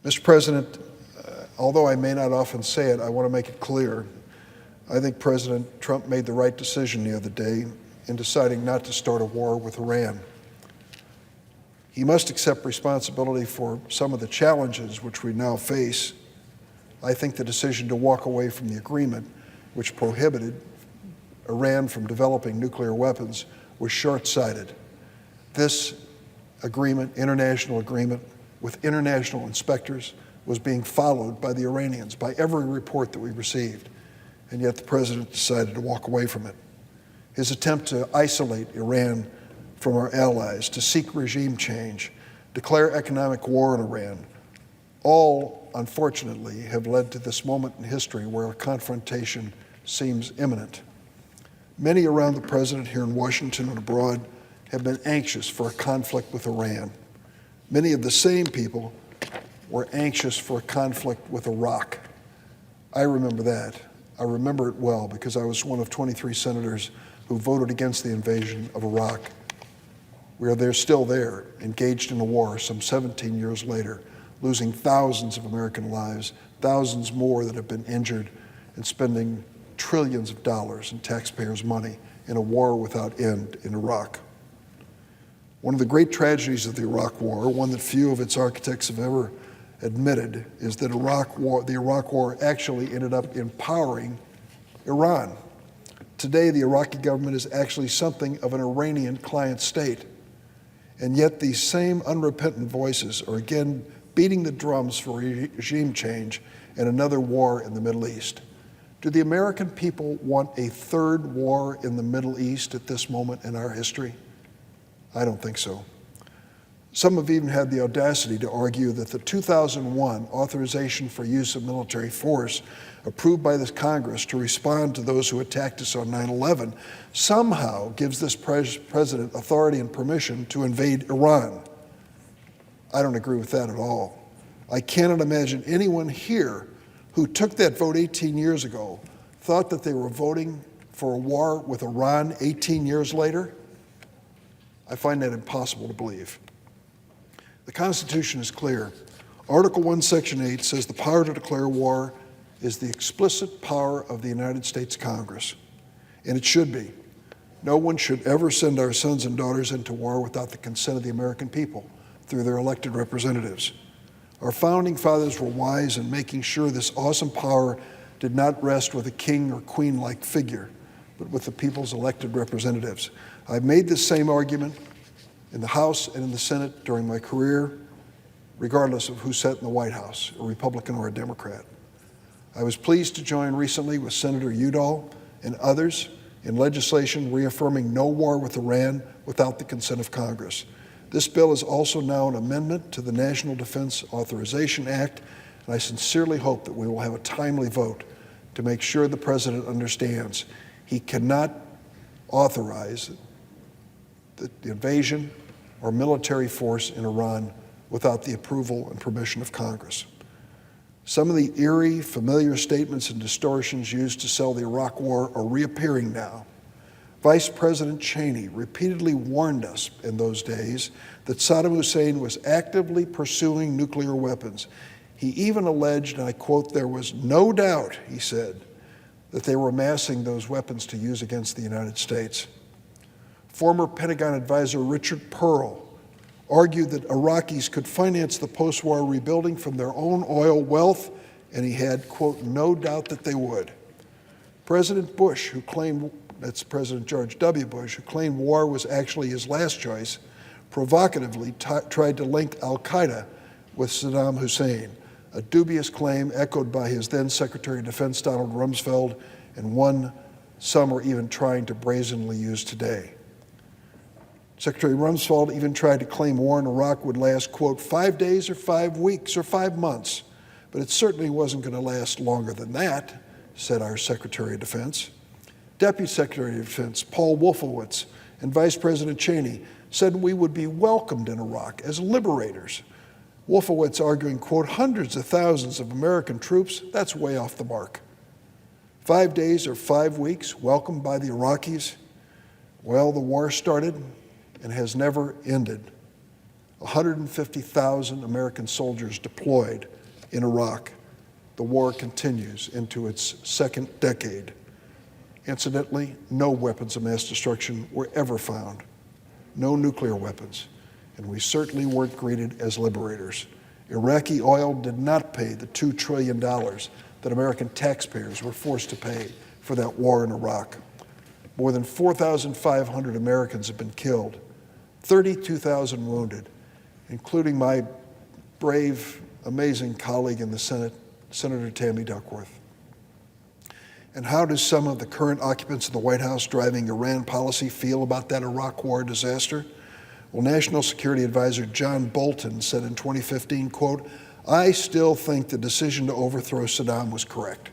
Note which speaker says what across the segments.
Speaker 1: Mr. President, although I may not often say it, I want to make it clear. I think President Trump made the right decision the other day in deciding not to start a war with Iran. He must accept responsibility for some of the challenges which we now face. I think the decision to walk away from the agreement, which prohibited Iran from developing nuclear weapons, was short-sighted. This agreement, international agreement, with international inspectors, was being followed by the Iranians, by every report that we received, and yet the president decided to walk away from it. His attempt to isolate Iran from our allies, to seek regime change, declare economic war on Iran, all, unfortunately, have led to this moment in history where a confrontation seems imminent. Many around the president here in Washington and abroad have been anxious for a conflict with Iran. Many of the same people were anxious for a conflict with Iraq. I remember that. I remember it well because I was one of 23 senators who voted against the invasion of Iraq. They're still there, engaged in a war some 17 years later, losing thousands of American lives, thousands more that have been injured, and spending trillions of dollars in taxpayers' money in a war without end in Iraq. One of the great tragedies of the Iraq War, one that few of its architects have ever admitted, is that the Iraq War actually ended up empowering Iran. Today, the Iraqi government is actually something of an Iranian client state. And yet these same unrepentant voices are again beating the drums for regime change and another war in the Middle East. Do the American people want a third war in the Middle East at this moment in our history? I don't think so. Some have even had the audacity to argue that the 2001 authorization for use of military force approved by this Congress to respond to those who attacked us on 9/11 somehow gives this president authority and permission to invade Iran. I don't agree with that at all. I cannot imagine anyone here who took that vote 18 years ago thought that they were voting for a war with Iran 18 years later. I find that impossible to believe. The Constitution is clear. Article 1, Section 8 says the power to declare war is the explicit power of the United States Congress, and it should be. No one should ever send our sons and daughters into war without the consent of the American people through their elected representatives. Our founding fathers were wise in making sure this awesome power did not rest with a king or queen-like figure, but with the people's elected representatives. I've made this same argument in the House and in the Senate during my career, regardless of who sat in the White House, a Republican or a Democrat. I was pleased to join recently with Senator Udall and others in legislation reaffirming no war with Iran without the consent of Congress. This bill is also now an amendment to the National Defense Authorization Act, and I sincerely hope that we will have a timely vote to make sure the President understands he cannot authorize the invasion or military force in Iran without the approval and permission of Congress. Some of the eerie, familiar statements and distortions used to sell the Iraq War are reappearing now. Vice President Cheney repeatedly warned us in those days that Saddam Hussein was actively pursuing nuclear weapons. He even alleged, and I quote, "there was no doubt," he said, "that they were amassing those weapons to use against the United States." Former Pentagon advisor Richard Pearl argued that Iraqis could finance the post-war rebuilding from their own oil wealth, and he had, quote, "no doubt that they would." President Bush, who claimed, that's President George W. Bush, who claimed war was actually his last choice, provocatively tried to link al-Qaeda with Saddam Hussein, a dubious claim echoed by his then Secretary of Defense Donald Rumsfeld, and one some are even trying to brazenly use today. Secretary Rumsfeld even tried to claim war in Iraq would last, quote, 5 days or 5 weeks or 5 months, but it certainly wasn't going to last longer than that, said our Secretary of Defense. Deputy Secretary of Defense Paul Wolfowitz and Vice President Cheney said we would be welcomed in Iraq as liberators. Wolfowitz arguing, quote, hundreds of thousands of American troops, that's way off the mark. 5 days or 5 weeks, welcomed by the Iraqis. Well, the war started and has never ended. 150,000 American soldiers deployed in Iraq. The war continues into its second decade. Incidentally, no weapons of mass destruction were ever found, no nuclear weapons, and we certainly weren't greeted as liberators. Iraqi oil did not pay the $2 trillion that American taxpayers were forced to pay for that war in Iraq. More than 4,500 Americans have been killed, 32,000 wounded, including my brave, amazing colleague in the Senate, Senator Tammy Duckworth. And how do some of the current occupants of the White House driving Iran policy feel about that Iraq war disaster? Well, National Security Advisor John Bolton said in 2015, quote, "I still think the decision to overthrow Saddam was correct."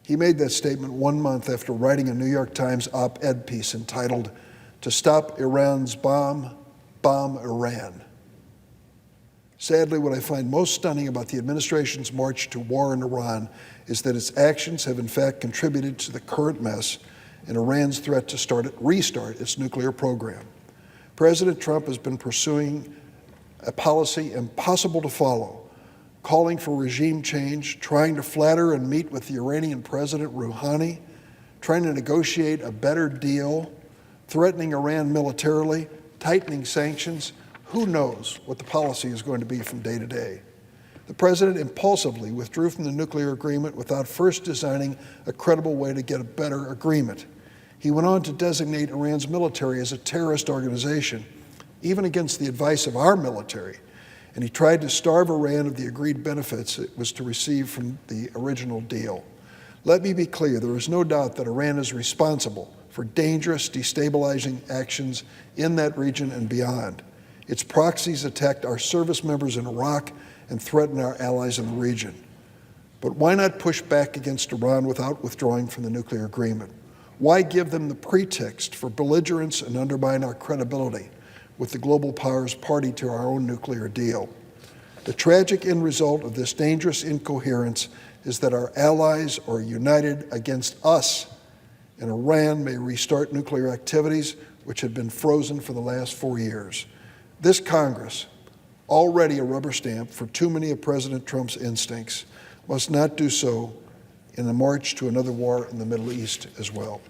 Speaker 1: He made that statement 1 month after writing a New York Times op-ed piece entitled, "To Stop Iran's Bomb, Bomb Iran." Sadly, what I find most stunning about the administration's march to war in Iran is that its actions have in fact contributed to the current mess and Iran's threat to restart its nuclear program. President Trump has been pursuing a policy impossible to follow, calling for regime change, trying to flatter and meet with the Iranian President Rouhani, trying to negotiate a better deal, threatening Iran militarily, tightening sanctions. Who knows what the policy is going to be from day to day? The president impulsively withdrew from the nuclear agreement without first designing a credible way to get a better agreement. He went on to designate Iran's military as a terrorist organization, even against the advice of our military, and he tried to starve Iran of the agreed benefits it was to receive from the original deal. Let me be clear, there is no doubt that Iran is responsible for dangerous, destabilizing actions in that region and beyond. Its proxies attacked our service members in Iraq and threatened our allies in the region. But why not push back against Iran without withdrawing from the nuclear agreement? Why give them the pretext for belligerence and undermine our credibility with the global powers party to our own nuclear deal? The tragic end result of this dangerous incoherence is that our allies are united against us, and Iran may restart nuclear activities which had been frozen for the last 4 years. This Congress, already a rubber stamp for too many of President Trump's instincts, must not do so in the march to another war in the Middle East as well.